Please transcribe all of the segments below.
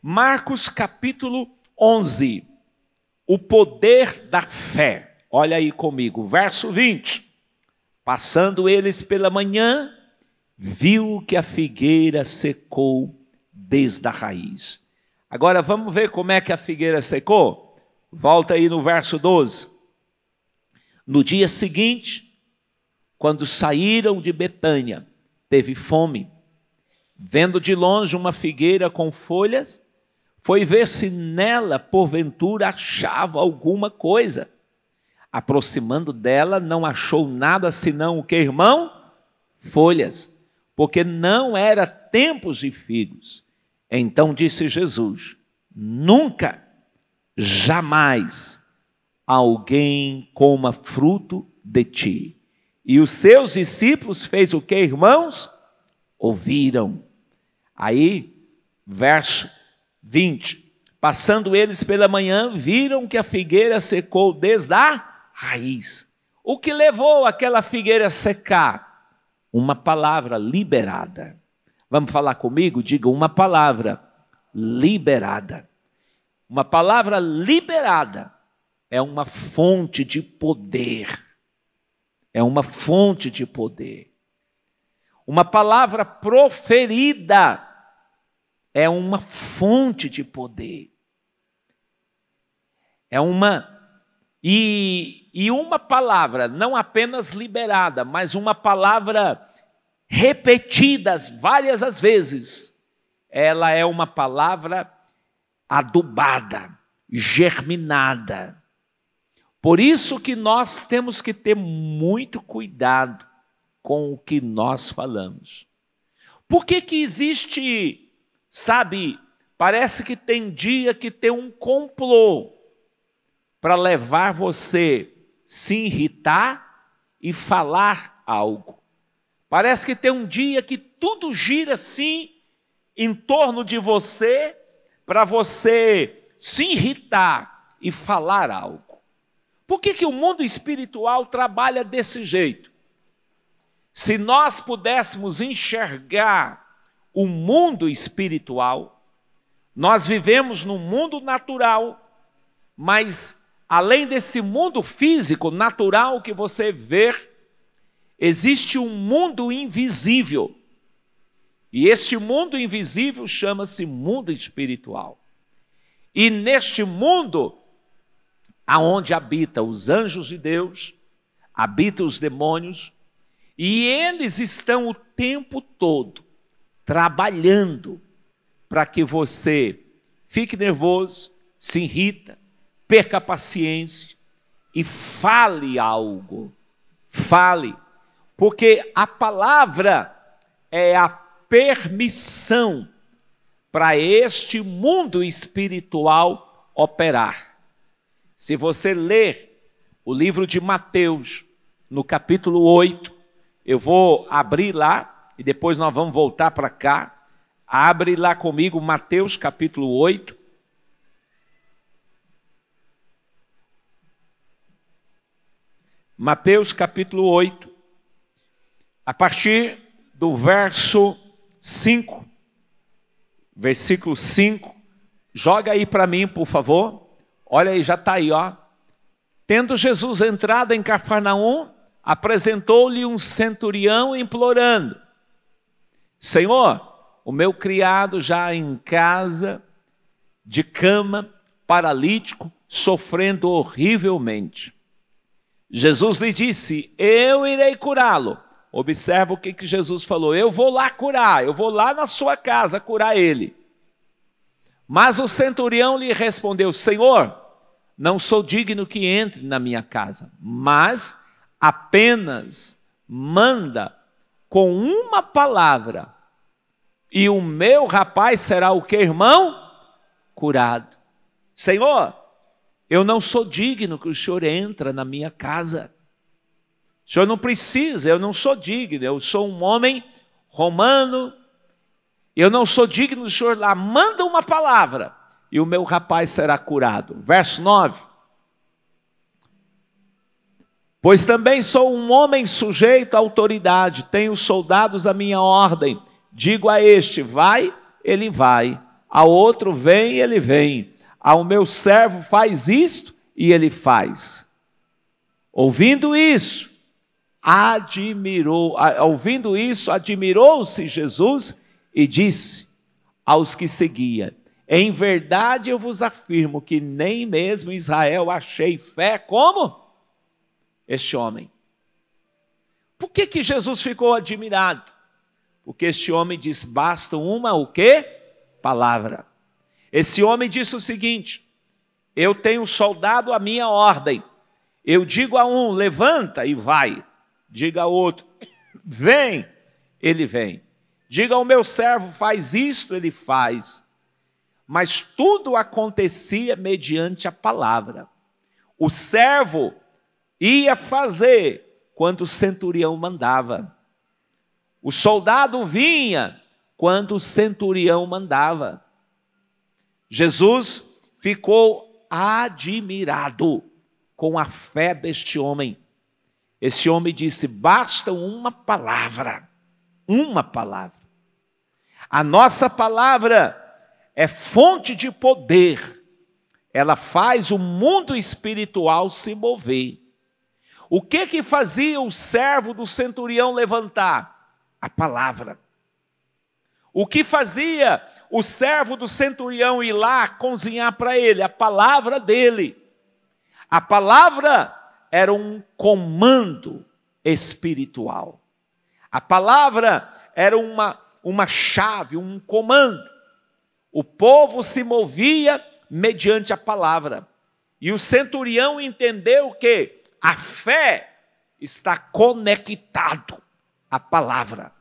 Marcos capítulo 11, o poder da fé. Olha aí comigo, verso 20. Passando eles pela manhã, viu que a figueira secou desde a raiz. Agora vamos ver como é que a figueira secou? Volta aí no verso 12. No dia seguinte, quando saíram de Betânia, teve fome. Vendo de longe uma figueira com folhas, foi ver se nela, porventura, achava alguma coisa. Aproximando dela, não achou nada senão o que, irmão? Folhas, porque não era tempos de figos. Então disse Jesus: nunca, jamais, alguém coma fruto de ti. E os seus discípulos fez o que, irmãos? Ouviram. Aí, verso 20. Passando eles pela manhã, viram que a figueira secou desde a raiz. O que levou aquela figueira a secar? Uma palavra liberada. Vamos falar comigo? Diga uma palavra liberada. Uma palavra liberada é uma fonte de poder. É uma fonte de poder. Uma palavra proferida é uma fonte de poder. E uma palavra, não apenas liberada, mas uma palavra repetida várias as vezes, ela é uma palavra adubada, germinada. Por isso que nós temos que ter muito cuidado com o que nós falamos. Por que que existe, sabe, parece que tem dia que tem um complô para levar você se irritar e falar algo. Parece que tem um dia que tudo gira assim em torno de você para você se irritar e falar algo. Por que que o mundo espiritual trabalha desse jeito? Se nós pudéssemos enxergar o mundo espiritual, nós vivemos num mundo natural, mas além desse mundo físico, natural que você vê, existe um mundo invisível. E este mundo invisível chama-se mundo espiritual. E neste mundo, aonde habitam os anjos de Deus, habitam os demônios, e eles estão o tempo todo trabalhando para que você fique nervoso, se irrita, perca a paciência e fale algo. Fale, porque a palavra é a permissão para este mundo espiritual operar. Se você ler o livro de Mateus, no capítulo 8, eu vou abrir lá e depois nós vamos voltar para cá. Abre lá comigo Mateus capítulo 8. Mateus capítulo 8, a partir do verso 5, versículo 5, joga aí para mim, por favor. Olha aí, já está aí, ó. Tendo Jesus entrado em Cafarnaum, apresentou-lhe um centurião implorando: Senhor, o meu criado já em casa, de cama, paralítico, sofrendo horrivelmente. Jesus lhe disse: eu irei curá-lo. Observa o que Jesus falou: eu vou lá curar, eu vou lá na sua casa curar ele. Mas o centurião lhe respondeu: Senhor, não sou digno que entre na minha casa, mas apenas manda com uma palavra, e o meu rapaz será o que, irmão? Curado. Senhor, eu não sou digno que o Senhor entre na minha casa. O Senhor não precisa, eu não sou digno, eu sou um homem romano, eu não sou digno do Senhor lá, manda uma palavra e o meu rapaz será curado. Verso 9. Pois também sou um homem sujeito à autoridade, tenho soldados à minha ordem, digo a este, vai, ele vai, Ao outro vem e ele vem. Ao meu servo faz isto e ele faz. Ouvindo isso, admirou-se Jesus e disse aos que seguia: em verdade eu vos afirmo que nem mesmo em Israel achei fé como este homem. Por que Jesus ficou admirado? Porque este homem diz: basta uma o quê? Palavra. Esse homem disse o seguinte: eu tenho soldado à minha ordem. Eu digo a um, levanta e vai. Diga ao outro, vem, ele vem. Diga ao meu servo, faz isto, ele faz. Mas tudo acontecia mediante a palavra. O servo ia fazer quando o centurião mandava. O soldado vinha quando o centurião mandava. Jesus ficou admirado com a fé deste homem. Esse homem disse: basta uma palavra. Uma palavra. A nossa palavra é fonte de poder. Ela faz o mundo espiritual se mover. O que fazia o servo do centurião levantar? A palavra. O que fazia o servo do centurião ir lá cozinhar para ele? A palavra dele. A palavra era um comando espiritual. A palavra era uma chave, um comando. O povo se movia mediante a palavra. E o centurião entendeu que a fé está conectado à palavra.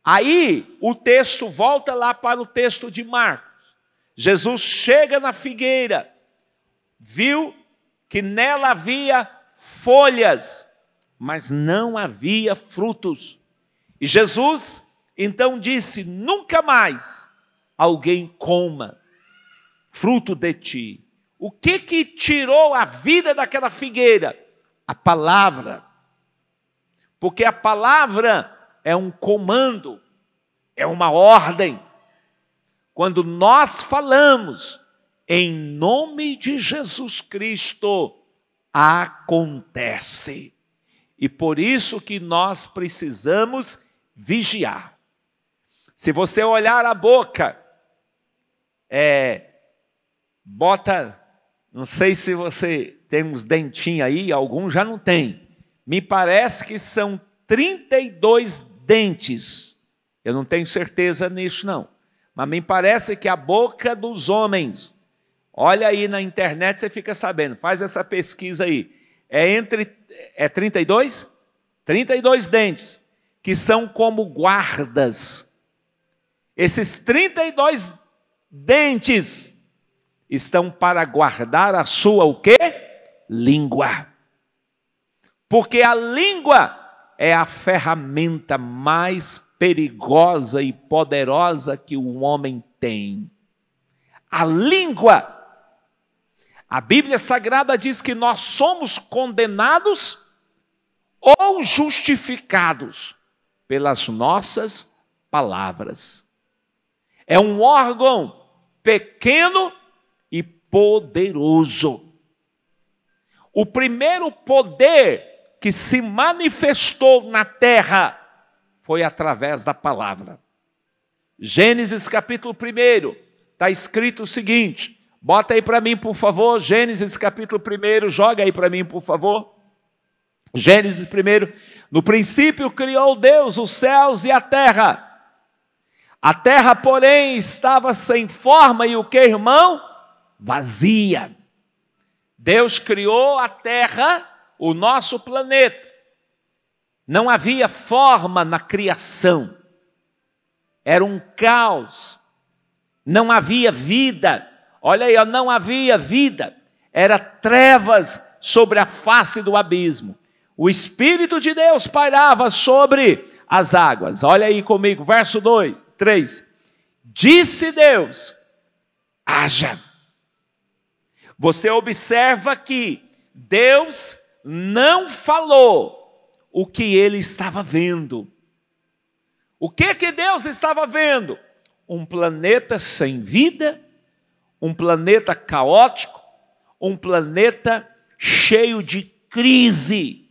Aí o texto volta lá para o texto de Marcos. Jesus chega na figueira, viu que nela havia folhas, mas não havia frutos. E Jesus então disse: nunca mais alguém coma fruto de ti. O que tirou a vida daquela figueira? A palavra. Porque a palavra é um comando, é uma ordem. Quando nós falamos em nome de Jesus Cristo, acontece. E por isso que nós precisamos vigiar. Se você olhar a boca, não sei se você tem uns dentinhos aí, alguns já não tem. Me parece que são 32 dentes. Eu não tenho certeza nisso não. Mas me parece que a boca dos homens, olha aí na internet, você fica sabendo, faz essa pesquisa aí. É 32? 32 dentes, que são como guardas. Esses 32 dentes estão para guardar a sua o quê? Língua. Porque a língua é a ferramenta mais perigosa e poderosa que o homem tem. A língua. A Bíblia Sagrada diz que nós somos condenados ou justificados pelas nossas palavras. É um órgão pequeno e poderoso. O primeiro poder que se manifestou na terra foi através da palavra. Gênesis capítulo 1, está escrito o seguinte, bota aí para mim por favor, Gênesis capítulo 1, joga aí para mim por favor. Gênesis 1, no princípio criou Deus os céus e a terra. A terra, porém, estava sem forma e o que, irmão? Vazia. Deus criou a terra, o nosso planeta. Não havia forma na criação. Era um caos. Não havia vida. Olha aí, não havia vida. Era trevas sobre a face do abismo. O Espírito de Deus pairava sobre as águas. Olha aí comigo, verso 3. Disse Deus, haja. Você observa que Deus não falou o que ele estava vendo. O que Deus estava vendo? um planeta sem vida, um planeta caótico, um planeta cheio de crise.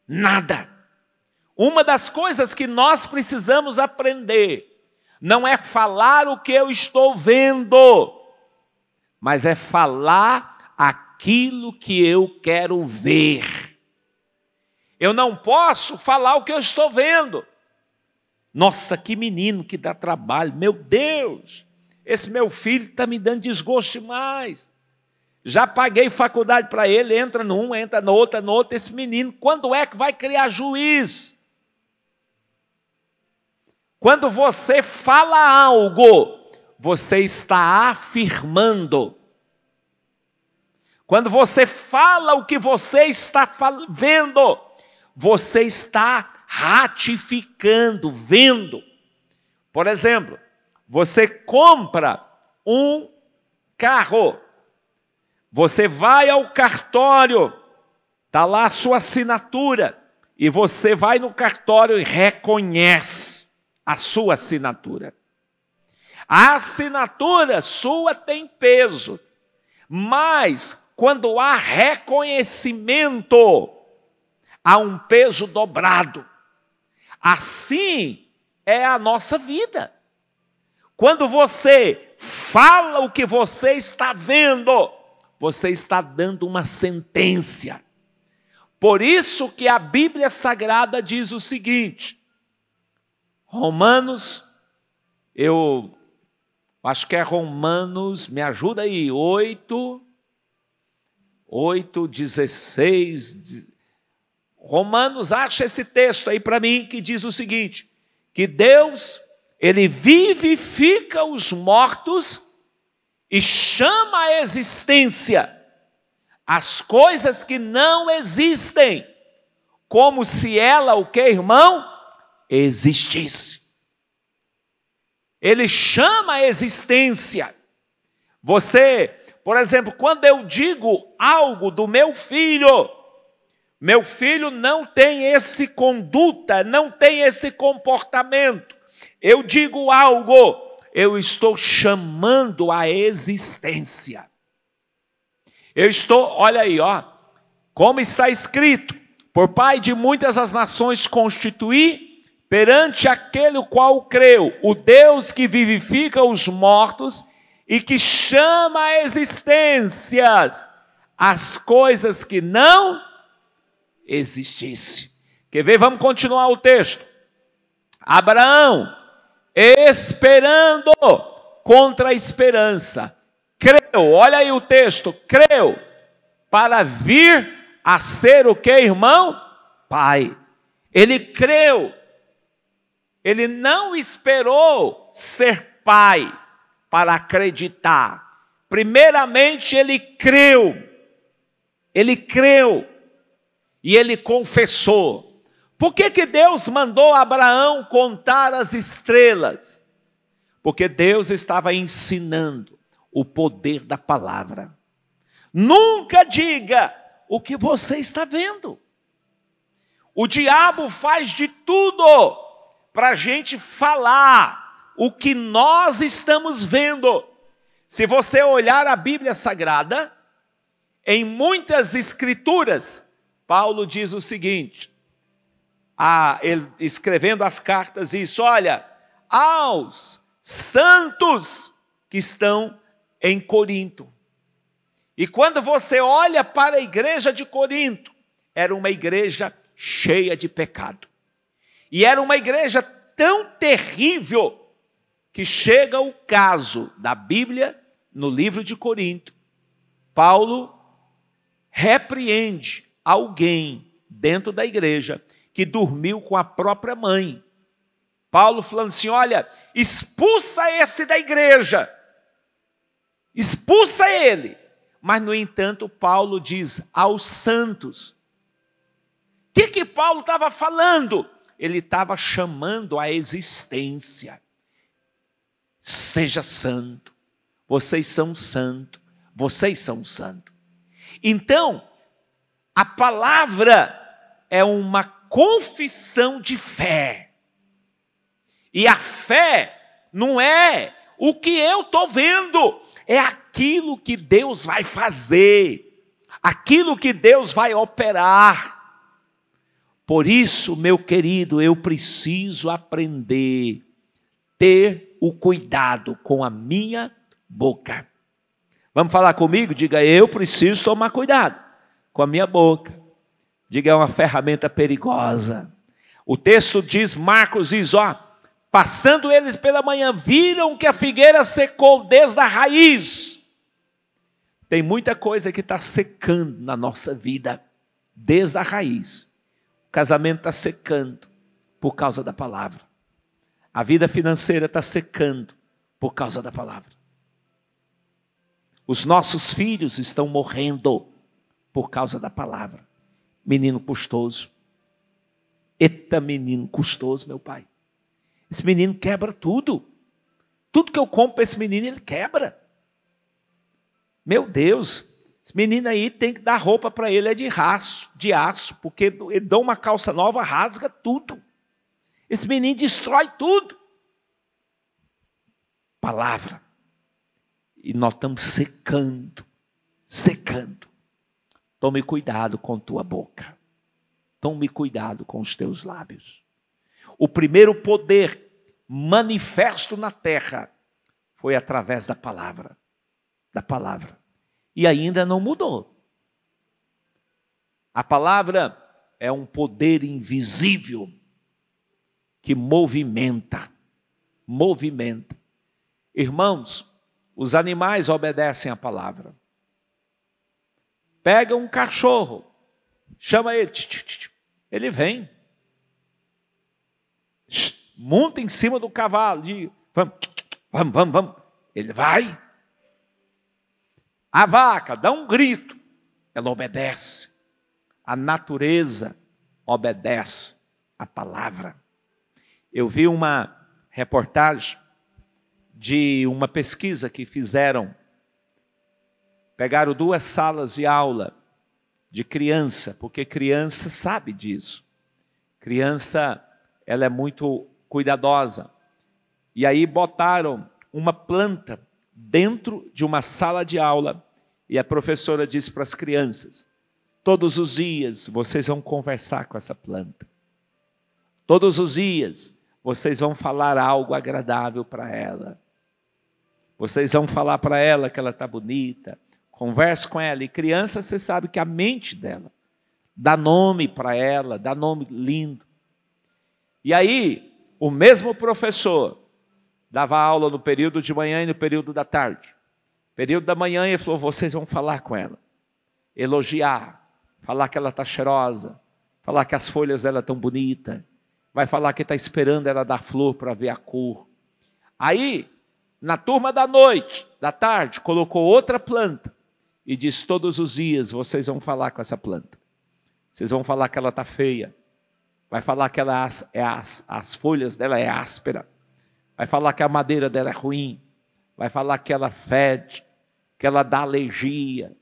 Nada. Uma das coisas que nós precisamos aprender não é falar o que eu estou vendo, mas é falar aquilo que eu quero ver. Eu não posso falar o que eu estou vendo. Nossa, que menino que dá trabalho, meu Deus, esse meu filho está me dando desgosto demais. Já paguei faculdade para ele, entra num, entra no outro, esse menino, quando é que vai criar juízo? Quando você fala algo, você está afirmando. Quando você fala o que você está vendo, você está ratificando, vendo. Por exemplo, você compra um carro, você vai ao cartório, está lá a sua assinatura, e você vai no cartório e reconhece a sua assinatura. A assinatura sua tem peso, mas quando há reconhecimento, há um peso dobrado. Assim é a nossa vida. Quando você fala o que você está vendo, você está dando uma sentença. Por isso que a Bíblia Sagrada diz o seguinte, Romanos, eu acho que é Romanos, me ajuda aí, 8:16. Romanos, acha esse texto aí para mim, que diz o seguinte, que Deus, Ele vivifica os mortos e chama à existência as coisas que não existem, como se ela, o que, irmão? Existisse. Ele chama a existência. Você, por exemplo, quando eu digo algo do meu filho não tem esse conduta, não tem esse comportamento. Eu digo algo, eu estou chamando a existência. Eu estou, olha aí, ó, como está escrito, por Pai de muitas as nações constituí, perante aquele o qual creu, o Deus que vivifica os mortos e que chama a existências as coisas que não existissem. Quer ver? Vamos continuar o texto. Abraão, esperando contra a esperança, creu, olha aí o texto, creu, para vir a ser o que, irmão? Pai. Ele creu. Ele não esperou ser pai para acreditar. Primeiramente, ele creu. Ele creu. E ele confessou. Por que Deus mandou Abraão contar as estrelas? Porque Deus estava ensinando o poder da palavra. Nunca diga o que você está vendo. O diabo faz de tudo para a gente falar o que nós estamos vendo. Se você olhar a Bíblia Sagrada, em muitas escrituras, Paulo diz o seguinte, ele escrevendo as cartas, isso, olha, aos santos que estão em Corinto. E quando você olha para a igreja de Corinto, era uma igreja cheia de pecado. E era uma igreja tão terrível que chega o caso da Bíblia, no livro de Corinto. Paulo repreende alguém dentro da igreja que dormiu com a própria mãe. Paulo falando assim, olha, expulsa esse da igreja. Expulsa ele. Mas, no entanto, Paulo diz aos santos. O que Paulo estava falando? Ele estava chamando a existência. Seja santo. Vocês são santos. Vocês são santos. Então, a palavra é uma confissão de fé. E a fé não é o que eu estou vendo, é aquilo que Deus vai fazer, aquilo que Deus vai operar. Por isso, meu querido, eu preciso aprender, ter o cuidado com a minha boca. Vamos falar comigo? Diga, eu preciso tomar cuidado com a minha boca. Diga, é uma ferramenta perigosa. O texto diz, Marcos diz, passando eles pela manhã, viram que a figueira secou desde a raiz. Tem muita coisa que está secando na nossa vida, desde a raiz. O casamento está secando por causa da palavra. A vida financeira está secando por causa da palavra. Os nossos filhos estão morrendo por causa da palavra. Menino custoso. Eita, menino custoso, meu pai. Esse menino quebra tudo. Tudo que eu compro para esse menino, ele quebra. Meu Deus, esse menino aí tem que dar roupa para ele, é de aço, porque ele dá uma calça nova, rasga tudo. Esse menino destrói tudo. Palavra. E nós estamos secando. Tome cuidado com tua boca. Tome cuidado com os teus lábios. O primeiro poder manifesto na terra foi através da palavra. E ainda não mudou. A palavra é um poder invisível que movimenta. Irmãos, os animais obedecem à palavra. Pega um cachorro, chama ele, ele vem. Monta em cima do cavalo, diz, vamos. Ele vai. A vaca dá um grito, ela obedece. A natureza obedece à palavra. Eu vi uma reportagem de uma pesquisa que fizeram. Pegaram 2 salas de aula de criança, porque criança sabe disso. Criança, ela é muito cuidadosa. E aí botaram uma planta dentro de uma sala de aula e a professora disse para as crianças, todos os dias vocês vão conversar com essa planta. Todos os dias vocês vão falar algo agradável para ela. Vocês vão falar para ela que ela está bonita. Converse com ela. E criança, você sabe que a mente dela dá nome para ela, dá nome lindo. E aí, o mesmo professor dava aula no período de manhã e no período da tarde. Período da manhã, ele falou, vocês vão falar com ela. Elogiar, falar que ela está cheirosa, falar que as folhas dela estão bonitas. Vai falar que está esperando ela dar flor para ver a cor. Aí, na turma da noite, da tarde, colocou outra planta e disse, todos os dias vocês vão falar com essa planta. Vocês vão falar que ela está feia. Vai falar que ela as folhas dela é áspera. Vai falar que a madeira dela é ruim. Vai falar que ela fede, que ela dá alergia.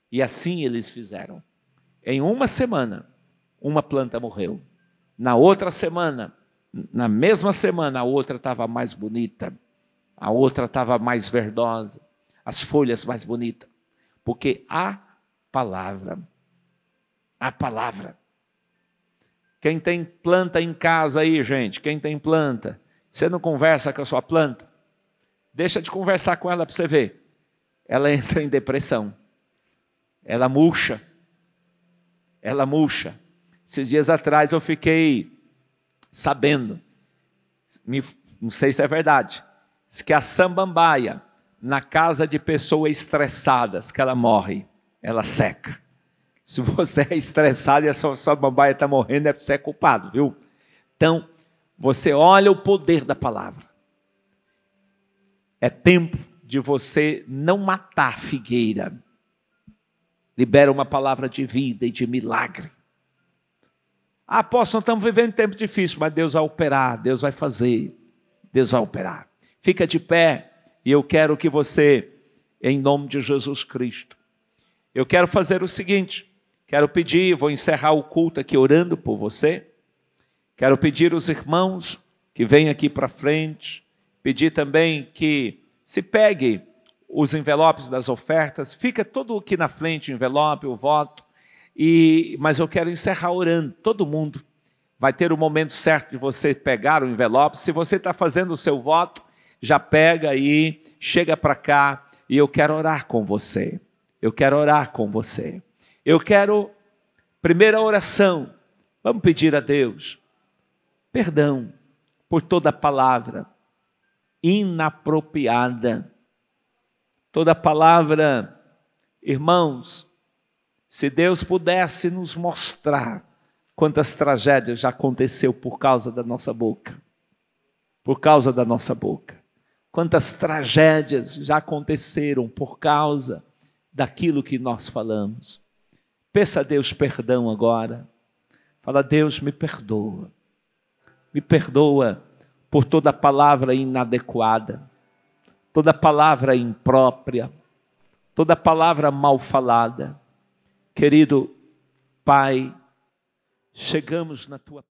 E assim eles fizeram. Em uma semana, uma planta morreu. Na outra semana, na mesma semana, a outra estava mais bonita. A outra estava mais verdosa. As folhas mais bonitas. Porque a palavra. Quem tem planta em casa aí, gente? Quem tem planta? Você não conversa com a sua planta? Deixa de conversar com ela para você ver. Ela entra em depressão. Ela murcha. Esses dias atrás eu fiquei sabendo, não sei se é verdade, diz que a samambaia, na casa de pessoas estressadas, que ela morre, ela seca. Se você é estressado e a sua samambaia está morrendo, é porque você é culpado, viu? Então, você olha o poder da palavra. É tempo de você não matar a figueira. Libera uma palavra de vida e de milagre. Apóstolo, estamos vivendo um tempo difícil, mas Deus vai operar, Deus vai fazer, Deus vai operar. Fica de pé e eu quero que você, em nome de Jesus Cristo, eu quero fazer o seguinte, quero pedir, vou encerrar o culto aqui orando por você, quero pedir aos irmãos que venham aqui para frente, Pedir também que se pegue os envelopes das ofertas, fica todo aqui na frente o envelope, o voto, mas eu quero encerrar orando. Todo mundo vai ter o momento certo de você pegar o envelope. Se você está fazendo o seu voto, já pega aí, chega para cá, e eu quero orar com você. Eu quero orar com você. Eu quero, primeira oração, vamos pedir a Deus perdão por toda palavra inapropriada. Toda palavra, irmãos, se Deus pudesse nos mostrar quantas tragédias já aconteceu por causa da nossa boca. Por causa da nossa boca. Quantas tragédias já aconteceram por causa daquilo que nós falamos. Peça a Deus perdão agora. Fala, Deus, me perdoa. Me perdoa por toda palavra inadequada, toda palavra imprópria, toda palavra mal falada. Querido Pai, chegamos na Tua